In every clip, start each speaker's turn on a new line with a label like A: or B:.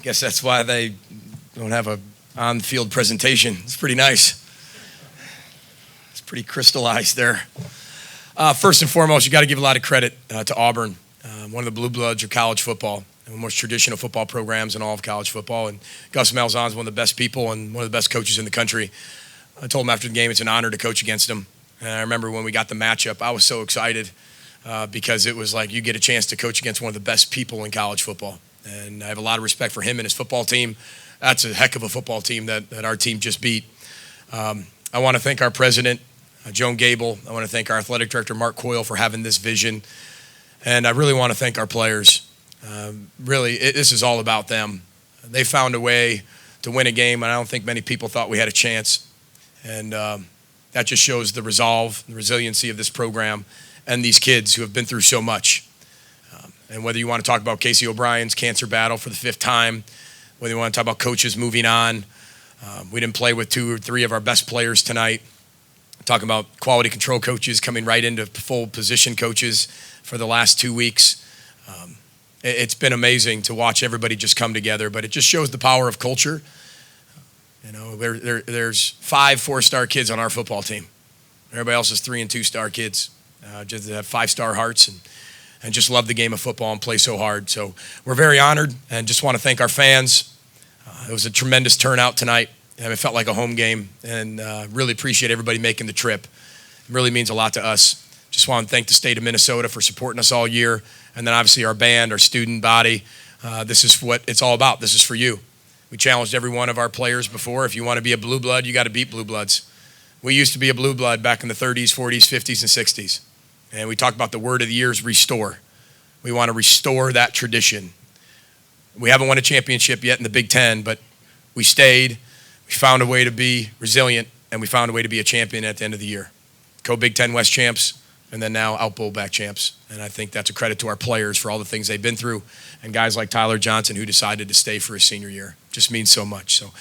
A: Guess that's why they don't have a on-field presentation. It's pretty nice. It's pretty crystallized there. First and foremost, you got to give a lot of credit to Auburn, one of the blue bloods of college football, and one of the most traditional football programs in all of college football. And Gus Malzahn is one of the best people and one of the best coaches in the country. I told him after the game it's an honor to coach against him. And I remember when we got the matchup, I was so excited because it was like you get a chance to coach against one of the best people in college football. And I have a lot of respect for him and his football team. That's a heck of a football team that our team just beat. I want to thank our president, Joan Gable. I want to thank our athletic director, Mark Coyle, for having this vision. And I really want to thank our players. This is all about them. They found a way to win a game, and I don't think many people thought we had a chance. And that just shows the resolve, the resiliency of this program and these kids who have been through so much. And whether you want to talk about Casey O'Brien's cancer battle for the 5th time, whether you want to talk about coaches moving on, we didn't play with 2 or 3 of our best players tonight. Talking about quality control coaches coming right into full position coaches for the last 2 weeks. It's been amazing to watch everybody just come together, but it just shows the power of culture. You know, there's 5 4-star kids on our football team. Everybody else is 3 and 2-star kids. Just have 5-star hearts and just love the game of football and play so hard. So we're very honored and just want to thank our fans. It was a tremendous turnout tonight. And it felt like a home game, and really appreciate everybody making the trip. It really means a lot to us. Just want to thank the state of Minnesota for supporting us all year, and then obviously our band, our student body. This is what it's all about. This is for you. We challenged every one of our players before. If you want to be a blue blood, you got to beat blue bloods. We used to be a blue blood back in the 30s, 40s, 50s, and 60s. And we talked about the word of the year is restore. We want to restore that tradition. We haven't won a championship yet in the Big Ten, but we stayed. We found a way to be resilient, and we found a way to be a champion at the end of the year. Co-Big Ten West champs, and then now Outback champs. And I think that's a credit to our players for all the things they've been through, and guys like Tyler Johnson who decided to stay for his senior year. Just means so much. So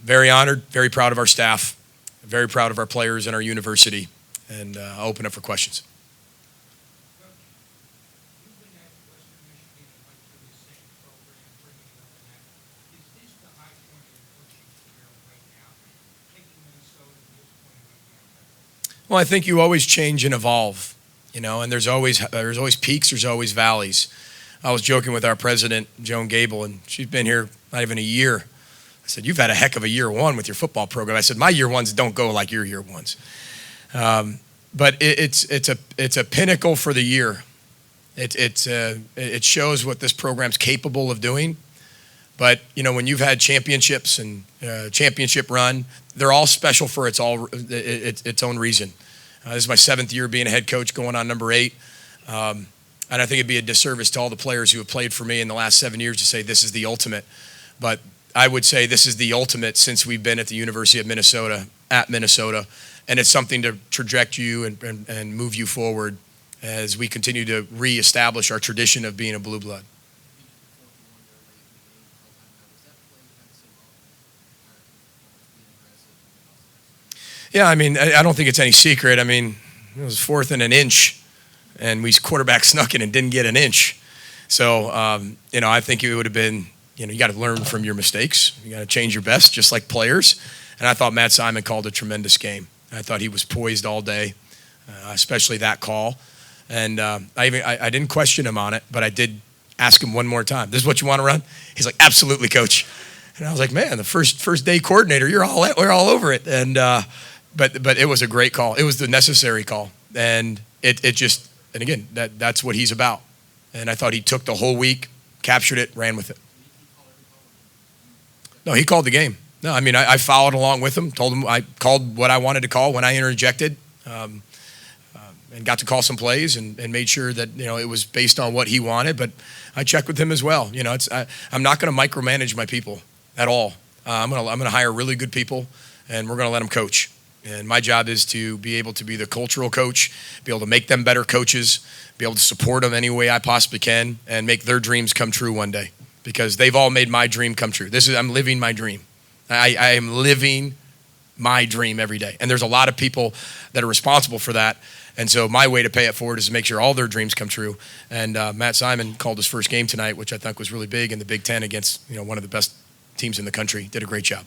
A: very honored, very proud of our staff, very proud of our players and our university, and I'll open up for questions. Well, I think you always change and evolve, you know, and there's always peaks, there's always valleys. I was joking with our president, Joan Gable, and she's been here not even a year. I said, you've had a heck of a year one with your football program. I said, my year ones don't go like your year ones. But it's a pinnacle for the year. It shows what this program's capable of doing. But, you know, when you've had championships and championship run, they're all special for its own reason. This is my 7th year being a head coach, going on number 8. And I think it'd be a disservice to all the players who have played for me in the last 7 years to say this is the ultimate. But I would say this is the ultimate since we've been at the University of Minnesota, at Minnesota. And it's something to traject you and move you forward as we continue to reestablish our tradition of being a blue blood. Yeah, I mean, I don't think it's any secret. I mean, it was 4th and an inch, and we quarterback snuck it and didn't get an inch. So, you know, I think it would have been, you know, you got to learn from your mistakes. You got to change your best, just like players. And I thought Matt Simon called a tremendous game. I thought he was poised all day, especially that call. And I didn't question him on it, but I did ask him one more time. This is what you want to run? He's like, absolutely, coach. And I was like, man, the first day coordinator, we're all over it. And but it was a great call. It was the necessary call, and it just, and again, that's what he's about. And I thought he took the whole week, captured it, ran with it. No, he called the game. No, I mean, I followed along with him, told him I called what I wanted to call when I interjected, and got to call some plays and made sure that, you know, it was based on what he wanted. But I checked with him as well. You know, I'm not going to micromanage my people at all. I'm going to hire really good people, and we're going to let them coach. And my job is to be able to be the cultural coach, be able to make them better coaches, be able to support them any way I possibly can, and make their dreams come true one day. Because they've all made my dream come true. I'm living my dream. I am living my dream every day. And there's a lot of people that are responsible for that. And so my way to pay it forward is to make sure all their dreams come true. And Matt Simon called his first game tonight, which I think was really big in the Big Ten against one of the best teams in the country. Did a great job.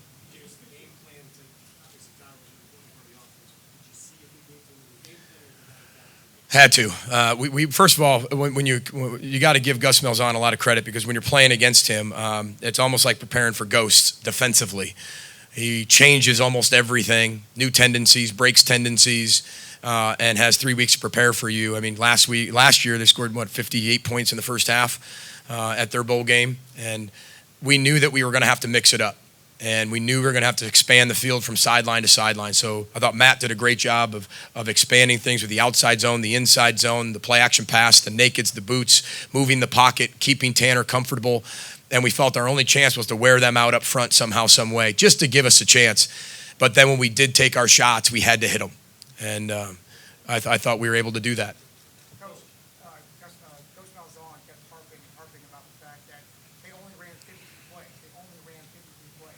A: Had to. We first of all, when you got to give Gus Malzahn a lot of credit, because when you're playing against him, it's almost like preparing for ghosts defensively. He changes almost everything, new tendencies, breaks tendencies, and has 3 weeks to prepare for you. I mean, last year they scored 58 points in the first half at their bowl game, and we knew that we were going to have to mix it up. And we knew we were going to have to expand the field from sideline to sideline. So I thought Matt did a great job of expanding things with the outside zone, the inside zone, the play action pass, the nakeds, the boots, moving the pocket, keeping Tanner comfortable. And we felt our only chance was to wear them out up front somehow, some way, just to give us a chance. But then when we did take our shots, we had to hit them. And I thought we were able to do that.
B: Coach Malzahn kept harping about the fact that they only ran 53 plays.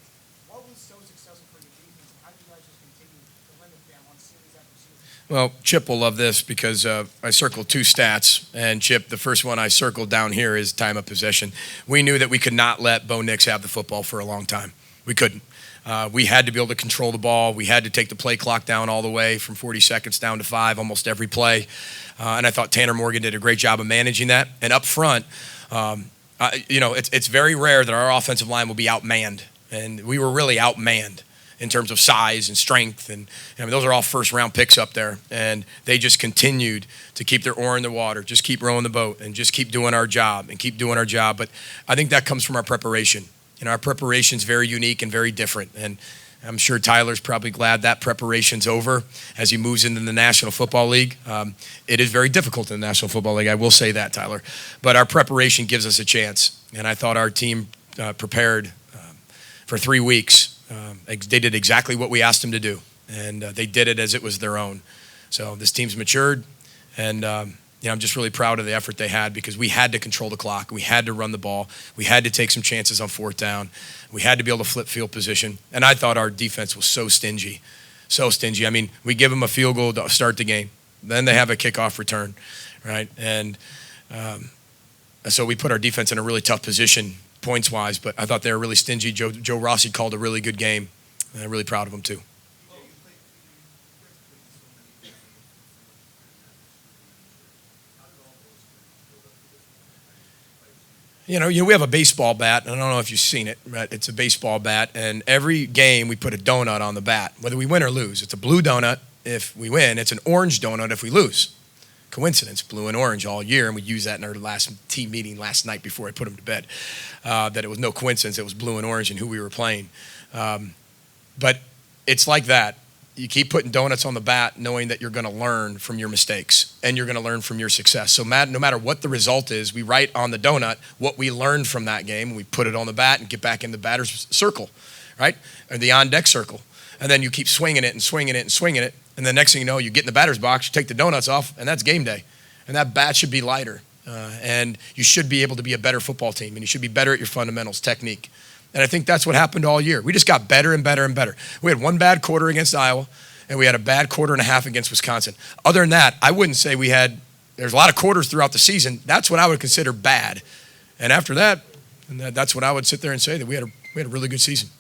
B: What was so successful for your defense? How did you guys just continue to limit them on series after series?
A: Well, Chip will love this because I circled 2 stats. And Chip, the first one I circled down here is time of possession. We knew that we could not let Bo Nix have the football for a long time. We couldn't. We had to be able to control the ball. We had to take the play clock down all the way from 40 seconds down to 5 almost every play. And I thought Tanner Morgan did a great job of managing that. And up front, it's very rare that our offensive line will be outmanned. And we were really outmanned in terms of size and strength. And those are all first-round picks up there. And they just continued to keep their oar in the water, just keep rowing the boat, and just keep doing our job and keep doing our job. But I think that comes from our preparation. Our preparation is very unique and very different. And I'm sure Tyler's probably glad that preparation's over as he moves into the National Football League. It is very difficult in the National Football League. I will say that, Tyler. But our preparation gives us a chance. And I thought our team prepared for 3 weeks. They did exactly what we asked them to do. And they did it as it was their own. So this team's matured. And I'm just really proud of the effort they had, because we had to control the clock. We had to run the ball. We had to take some chances on 4th down. We had to be able to flip field position. And I thought our defense was so stingy. So stingy. I mean, we give them a field goal to start the game. Then they have a kickoff return, right? And so we put our defense in a really tough position points-wise, but I thought they were really stingy. Joe Rossi called a really good game, and I'm really proud of him too. We have a baseball bat. I don't know if you've seen it, but it's a baseball bat. And every game we put a donut on the bat, whether we win or lose. It's a blue donut if we win. It's an orange donut if we lose. Coincidence, blue and orange all year. And we used that in our last team meeting last night before I put them to bed, that it was no coincidence. It was blue and orange and who we were playing. But it's like that. You keep putting donuts on the bat knowing that you're going to learn from your mistakes and you're going to learn from your success. So no matter what the result is, we write on the donut what we learned from that game, and we put it on the bat and get back in the batter's circle, right? Or the on-deck circle. And then you keep swinging it and swinging it and swinging it. And the next thing you know, you get in the batter's box, you take the donuts off, and that's game day. And that bat should be lighter. And you should be able to be a better football team, and you should be better at your fundamentals, technique. And I think that's what happened all year. We just got better and better and better. We had 1 bad quarter against Iowa, and we had a bad quarter and a half against Wisconsin. Other than that, I wouldn't say there's a lot of quarters throughout the season. That's what I would consider bad. And after that, that's what I would sit there and say, that we had a really good season.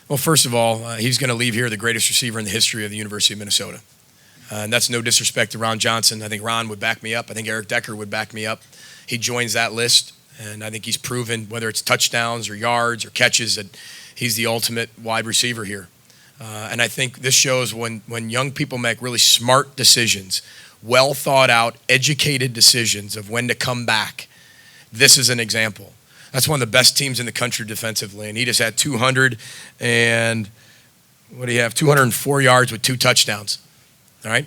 A: Well, first of all, he's going to leave here the greatest receiver in the history of the University of Minnesota. And that's no disrespect to Ron Johnson. I think Ron would back me up. I think Eric Decker would back me up. He joins that list, and I think he's proven, whether it's touchdowns or yards or catches, that he's the ultimate wide receiver here. And I think this shows when young people make really smart decisions, well thought out, educated decisions of when to come back. This is an example. That's one of the best teams in the country defensively, and he just had 204 yards with 2 touchdowns. All right,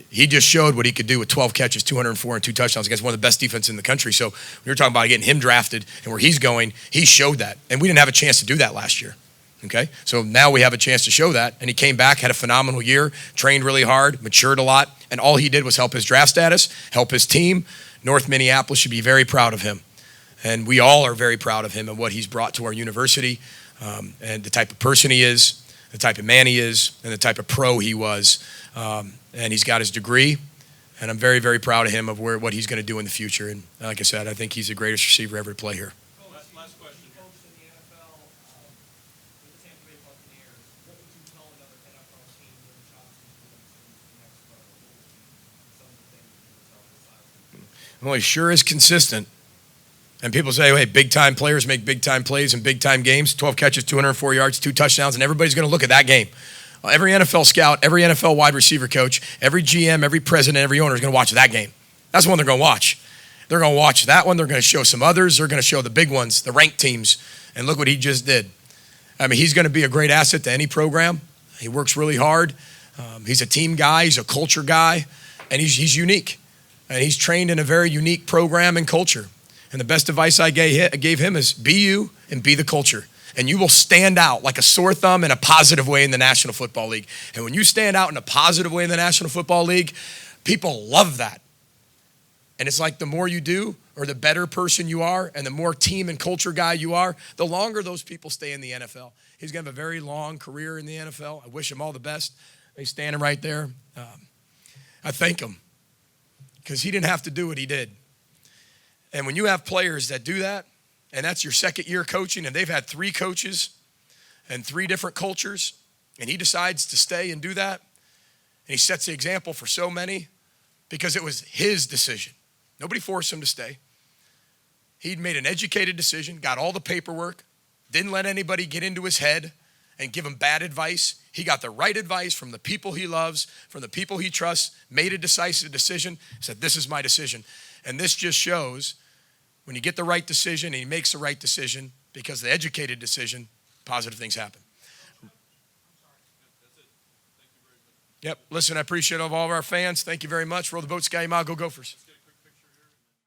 A: he just showed what he could do with 12 catches, 204, and 2 touchdowns against one of the best defenses in the country. So we were talking about getting him drafted and where he's going. He showed that, and we didn't have a chance to do that last year. Okay, so now we have a chance to show that, and he came back, had a phenomenal year, trained really hard, matured a lot, and all he did was help his draft status, help his team. North Minneapolis should be very proud of him, and we all are very proud of him and what he's brought to our university. and the type of person he is, the type of man he is, and the type of pro he was. And he's got his degree, and I'm very, very proud of him of what he's going to do in the future. And like I said, I think he's the greatest receiver ever to play here.
C: Last question. Coached in the NFL with the Tampa Bay Buccaneers. What would you tell another NFL team with a shot to move to the next level? What would be some of the things you would tell besides?
A: Well, he sure is consistent. And people say, hey, big-time players make big-time plays in big-time games, 12 catches, 204 yards, 2 touchdowns, and everybody's going to look at that game. Every NFL scout, every NFL wide receiver coach, every GM, every president, every owner is going to watch that game. That's the one they're going to watch. They're going to watch that one. They're going to show some others. They're going to show the big ones, the ranked teams. And look what he just did. I mean, he's going to be a great asset to any program. He works really hard. He's a team guy. He's a culture guy. And he's unique. And he's trained in a very unique program and culture. And the best advice I gave him is be you and be the culture. And you will stand out like a sore thumb in a positive way in the National Football League. And when you stand out in a positive way in the National Football League, people love that. And it's like the more you do, or the better person you are, and the more team and culture guy you are, the longer those people stay in the NFL. He's going to have a very long career in the NFL. I wish him all the best. He's standing right there. I thank him because he didn't have to do what he did. And when you have players that do that, and that's your second year coaching, and they've had 3 coaches and 3 different cultures, and he decides to stay and do that, and he sets the example for so many because it was his decision. Nobody forced him to stay. He'd made an educated decision, got all the paperwork, didn't let anybody get into his head and give him bad advice. He got the right advice from the people he loves, from the people he trusts, made a decisive decision, said, this is my decision. And this just shows when you get the right decision and he makes the right decision because the educated decision, positive things happen. Yep. Listen, I appreciate all of our fans. Thank you very much. Roll the boat, Sky Mile. Go Gophers.